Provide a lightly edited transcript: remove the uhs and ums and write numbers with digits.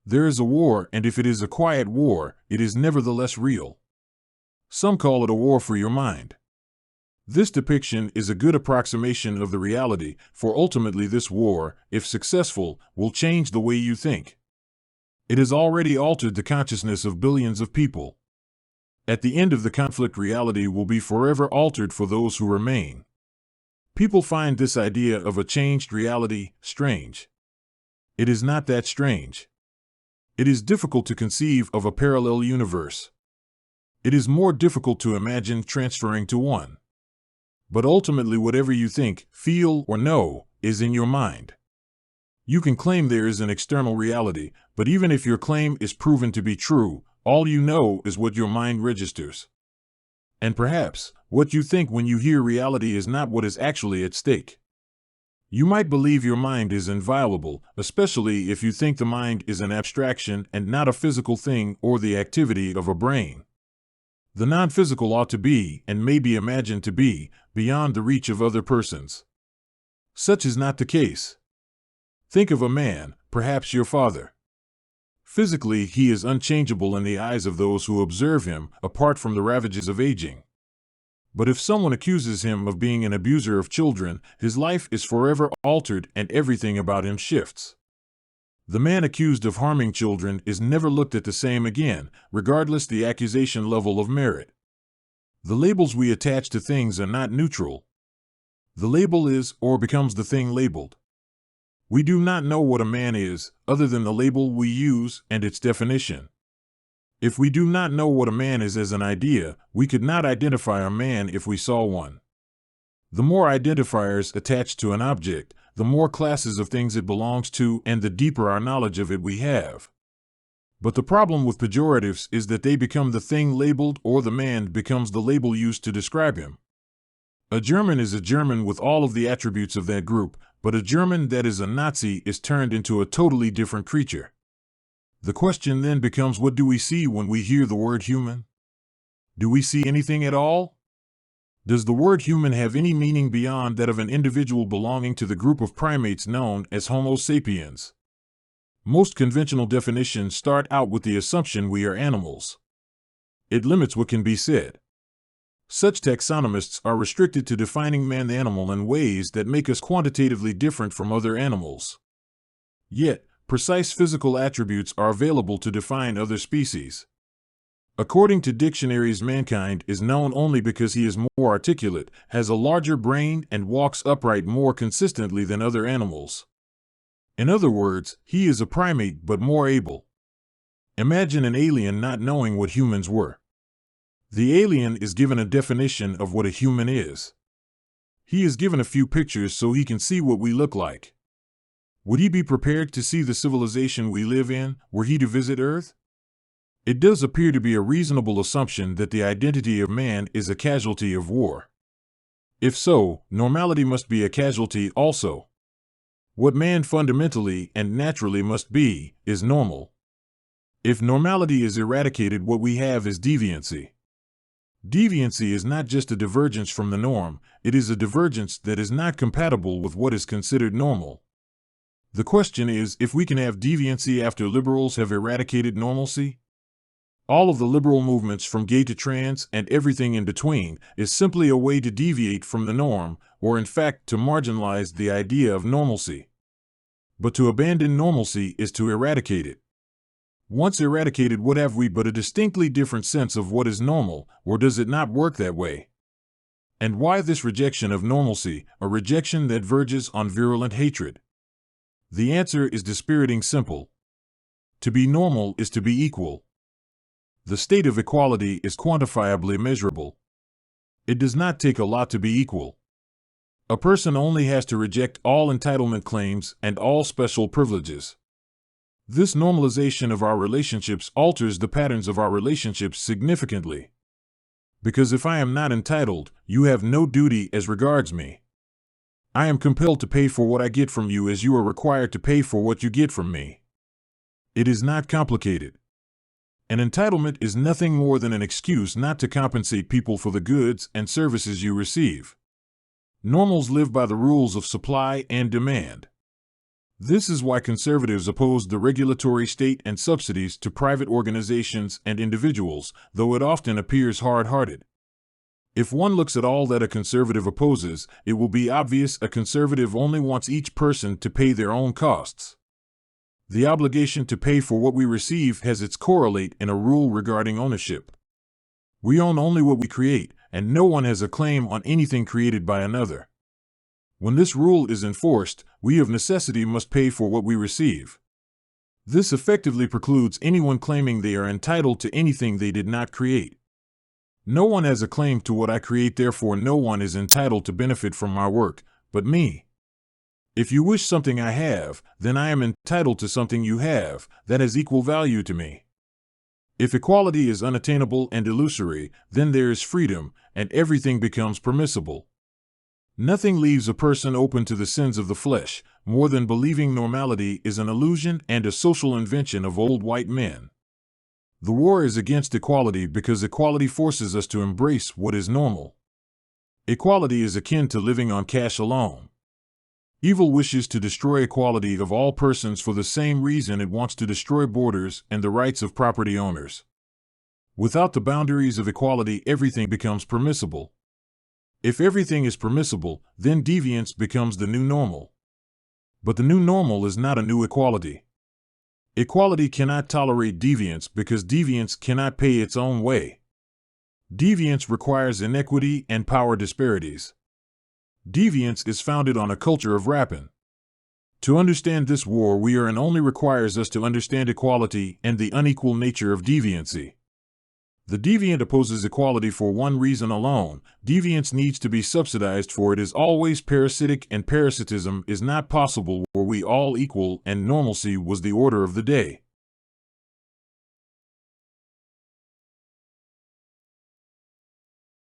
There is a war, and if it is a quiet war, it is nevertheless real. Some call it a war for your mind. This depiction is a good approximation of the reality, for ultimately this war, if successful, will change the way you think. It has already altered the consciousness of billions of people. At the end of the conflict, reality will be forever altered for those who remain. People find this idea of a changed reality strange. It is not that strange. It is difficult to conceive of a parallel universe. It is more difficult to imagine transferring to one. But ultimately, whatever you think, feel, or know is in your mind. You can claim there is an external reality, but even if your claim is proven to be true, all you know is what your mind registers. And perhaps, what you think when you hear reality is not what is actually at stake. You might believe your mind is inviolable, especially if you think the mind is an abstraction and not a physical thing or the activity of a brain. The non-physical ought to be, and may be imagined to be, beyond the reach of other persons. Such is not the case. Think of a man, perhaps your father. Physically, he is unchangeable in the eyes of those who observe him, apart from the ravages of aging. But if someone accuses him of being an abuser of children, his life is forever altered and everything about him shifts. The man accused of harming children is never looked at the same again, regardless the accusation level of merit. The labels we attach to things are not neutral. The label is, or becomes the thing labeled. We do not know what a man is, other than the label we use and its definition. If we do not know what a man is as an idea, we could not identify a man if we saw one. The more identifiers attached to an object, the more classes of things it belongs to, and the deeper our knowledge of it we have. But the problem with pejoratives is that they become the thing labeled, or the man becomes the label used to describe him. A German is a German with all of the attributes of that group, but a German that is a Nazi is turned into a totally different creature. The question then becomes, what do we see when we hear the word human? Do we see anything at all? Does the word human have any meaning beyond that of an individual belonging to the group of primates known as Homo sapiens? Most conventional definitions start out with the assumption we are animals. It limits what can be said. Such taxonomists are restricted to defining man-animal in ways that make us quantitatively different from other animals. Yet, precise physical attributes are available to define other species. According to dictionaries, mankind is known only because he is more articulate, has a larger brain, and walks upright more consistently than other animals. In other words, he is a primate but more able. Imagine an alien not knowing what humans were. The alien is given a definition of what a human is. He is given a few pictures so he can see what we look like. Would he be prepared to see the civilization we live in, were he to visit Earth? It does appear to be a reasonable assumption that the identity of man is a casualty of war. If so, normality must be a casualty also. What man fundamentally and naturally must be, is normal. If normality is eradicated, what we have is deviancy. Deviancy is not just a divergence from the norm, it is a divergence that is not compatible with what is considered normal. The question is if we can have deviancy after liberals have eradicated normalcy? All of the liberal movements from gay to trans and everything in between is simply a way to deviate from the norm, or in fact to marginalize the idea of normalcy. But to abandon normalcy is to eradicate it. Once eradicated, what have we but a distinctly different sense of what is normal, or does it not work that way? And why this rejection of normalcy, a rejection that verges on virulent hatred? The answer is dispiriting simple. To be normal is to be equal. The state of equality is quantifiably measurable. It does not take a lot to be equal. A person only has to reject all entitlement claims and all special privileges. This normalization of our relationships alters the patterns of our relationships significantly. Because if I am not entitled, you have no duty as regards me. I am compelled to pay for what I get from you as you are required to pay for what you get from me. It is not complicated. An entitlement is nothing more than an excuse not to compensate people for the goods and services you receive. Normals live by the rules of supply and demand. This is why conservatives oppose the regulatory state and subsidies to private organizations and individuals, though it often appears hard-hearted. If one looks at all that a conservative opposes, it will be obvious a conservative only wants each person to pay their own costs. The obligation to pay for what we receive has its correlate in a rule regarding ownership. We own only what we create, and no one has a claim on anything created by another. When this rule is enforced, we of necessity must pay for what we receive. This effectively precludes anyone claiming they are entitled to anything they did not create. No one has a claim to what I create, therefore no one is entitled to benefit from my work, but me. If you wish something I have, then I am entitled to something you have that has equal value to me. If equality is unattainable and illusory, then there is freedom, and everything becomes permissible. Nothing leaves a person open to the sins of the flesh, more than believing normality is an illusion and a social invention of old white men. The war is against equality because equality forces us to embrace what is normal. Equality is akin to living on cash alone. Evil wishes to destroy equality of all persons for the same reason it wants to destroy borders and the rights of property owners. Without the boundaries of equality, everything becomes permissible. If everything is permissible, then deviance becomes the new normal. But the new normal is not a new equality. Equality cannot tolerate deviance because deviance cannot pay its own way. Deviance requires inequity and power disparities. Deviance is founded on a culture of rapine. To understand this war we are in only requires us to understand equality and the unequal nature of deviancy. The deviant opposes equality for one reason alone: deviance needs to be subsidized, for it is always parasitic, and parasitism is not possible where we all equal and normalcy was the order of the day.